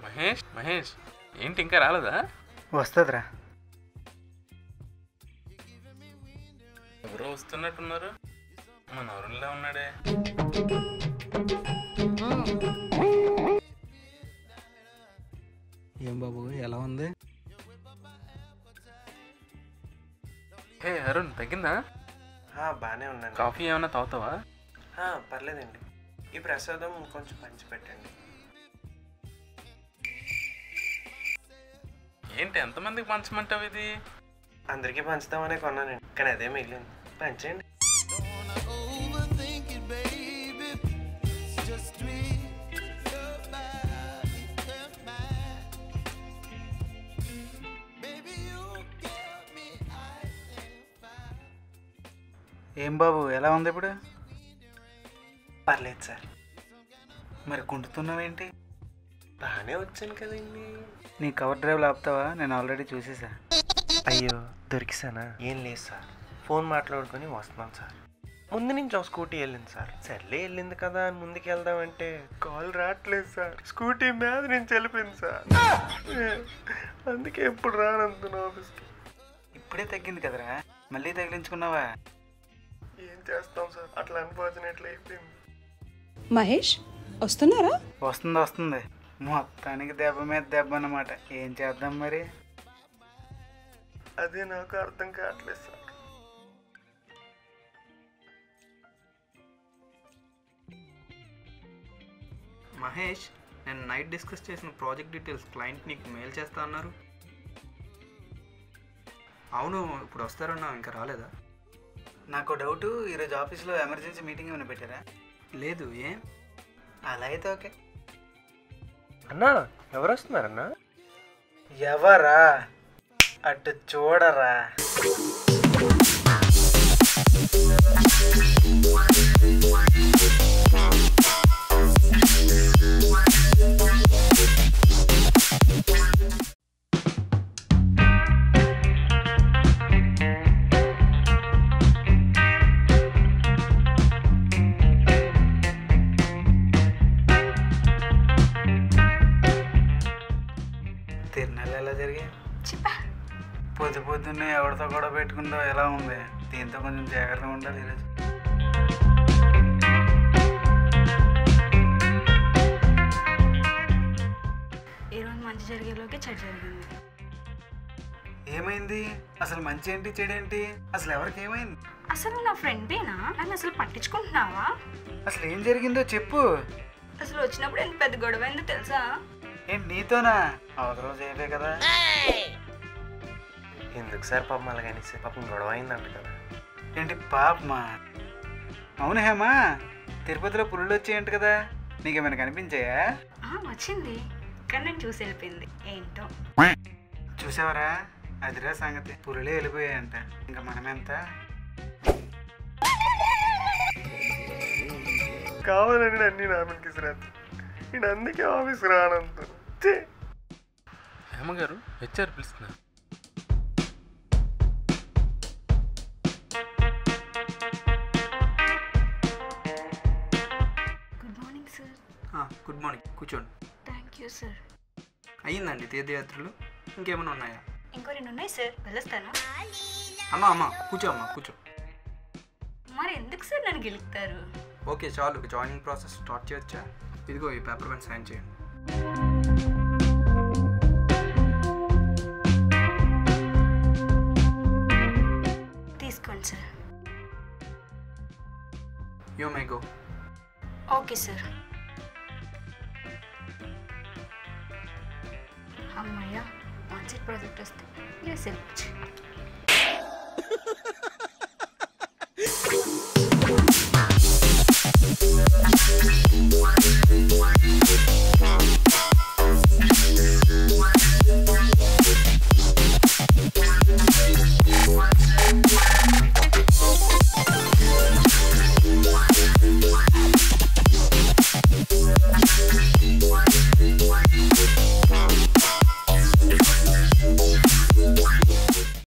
మహేష్ మహేష్ ఏంటి ఇంకా రాలేదా? వస్తుందిరా. ఎవరో వస్తున్నట్టున్నారు. మన ఎవరిలా ఉన్నాడే? ఏం బాబు ఎలా ఉంది? హే అరుణ్, తగ్గిందా? బాగానే ఉన్నాను. కాఫీ ఏమైనా తాగుతావా? పర్లేదండి. ఈ ప్రసాదం కొంచెం పంచి పెట్టండి. ఏంటి ఎంతమందికి పంచమంటావు ఇది? అందరికీ పంచుతామనే కొన్నానండి, కానీ అదే మిగిలింది. పంచండి. ఏం బాబు ఎలా ఉంది ఇప్పుడు? పర్లేదు సార్. మరి కుంటున్నావేంటి? బాగానే వచ్చాను కదండి. నీ కవర్ డ్రైవ్ ఆపుతావా? నేను ఆల్రెడీ చూసేసా. అయ్యో దొరికిసానా? ఏం లేదు సార్, ఫోన్ మాట్లాడుకొని వస్తున్నాను సార్. ముందు నుంచి ఒక స్కూటీ వెళ్ళింది సార్. సర్లే వెళ్ళింది కదా అని ముందుకు వెళ్దామంటే కాల్ రావట్లేదు సార్. స్కూటీ మీద నుంచి వెళ్ళిపోయింది సార్. అందుకే ఎప్పుడు రానంటున్నా ఆఫీస్కి. ఇప్పుడే తగ్గింది కదరా, మళ్ళీ తగిలించుకున్నావా? ఏం చేస్తాం సార్, అట్లా అన్ఫార్చునేట్లీ అయిపోయింది. మహేష్ వస్తున్నారా? వస్తుంది. మొత్తానికి దెబ్బ మీద దెబ్బ అన్నమాట. ఏం చేద్దాం మరి? అదే నాకు అర్థం కావట్లేదు సార్. మహేష్, నేను నైట్ డిస్కస్ చేసిన ప్రాజెక్ట్ డీటెయిల్స్ క్లయింట్ నీకు మెయిల్ చేస్తా అన్నారు. అవును, ఇప్పుడు వస్తారన్నా, ఇంకా రాలేదా? నాకు డౌట్, ఈరోజు ఆఫీస్లో ఎమర్జెన్సీ మీటింగ్ ఏమైనా పెట్టారా? లేదు. ఏం? అలా అయితే ఓకే. అన్నా ఎవరు వస్తున్నారన్నా? ఎవరా? అటు చూడరా. తిరునాళ్ళు ఎలా జరిగాయి? పొద్దున్నే ఎవరితో కూడా పెట్టుకుందో ఎలా ఉంది? దీంతో కొంచెం జాగ్రత్తగా ఉండాలి ఈరోజు. ఈరోజు మంచి జరిగేలోకి చెడు జరిగింది. ఏమైంది అసలు? మంచి ఏంటి చెడు ఏంటి? అసలు ఎవరికి ఏమైంది? అసలు నా ఫ్రెండేనా? నన్ను అసలు పట్టించుకుంటున్నావా? అసలు ఏం జరిగిందో చెప్పు. అసలు వచ్చినప్పుడు ఎంత పెద్ద గొడవ అయిందో తెలుసా? ఏంటి నీతోనా? అవతల రోజు అయిపోయా కదా. ఎందుకు సార్ పాపం అలాగనేసి? పాపం గొడవ అయిందంట కదా. ఏంటి పాపమా? అవును హేమా, తిరుపతిలో పులులు వచ్చాయంట కదా, నీకేమైనా కనిపించాయా? వచ్చింది, కానీ నేను చూసి వెళ్ళిపోయింది. ఏంటో చూసావరా? అదిరా సంగతి. పులులే వెళ్ళిపోయాయంట, ఇంకా మనమెంత? కావాలని అన్ని నామకి శ్రద్ధ. నేను అందుకే ఆఫీస్ రానంత. హేమగారు హెచ్ఆర్ పిలుస్తున్నారు. Good morning sir. Good morning, కూర్చోండి. Thank you sir. అయ్యిందండి తీర్థయాత్రలు? ఇంకేమైనా ఉన్నాయా? ఇంకో 2 ఉన్నాయి సార్, వెళ్ళొస్తాను. అమ్మా కూర్చో. మరి ఎందుకు సార్ నన్ను గెలుపుతారు? ఓకే చాలు, జాయినింగ్ ప్రాసెస్ స్టార్ట్ చేయొచ్చా? ఇదిగో ఈ పేపర్ పైన సైన్ చేయండి. తీసుకోండి sir. You may go. Okay sir. అమ్మయ్య, ఆన్సైట్ ప్రాజెక్ట్ వస్తే యూఎస్ వెళ్ళొచ్చు.